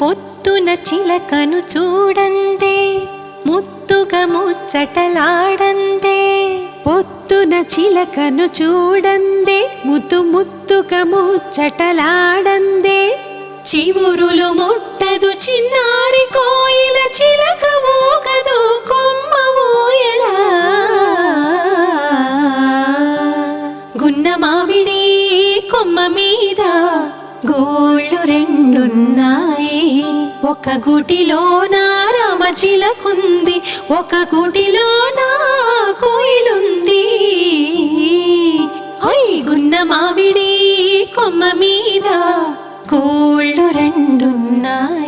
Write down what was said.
పొత్తున చిలకను చూడందే ముత్తుగా ముచ్చటలాడందే పొత్తున చిలకను చూడందే ముద్దు ముద్దుగా ముచ్చటలాడందే చివురులు ముట్టదు చిన్నారి కోయిల చిలక ఊగదు కొమ్మ ఊయలా గున్న మామిడి కొమ్మ మీద గోళ్ళు రెండున్నాయి ఒక గుటిలోన రామ చిలకుంది ఒక గుటిలోన కోయిలుంది హొయ్ గున్న మామిడి కొమ్మ మీద గోళ్ళు రెండున్నాయి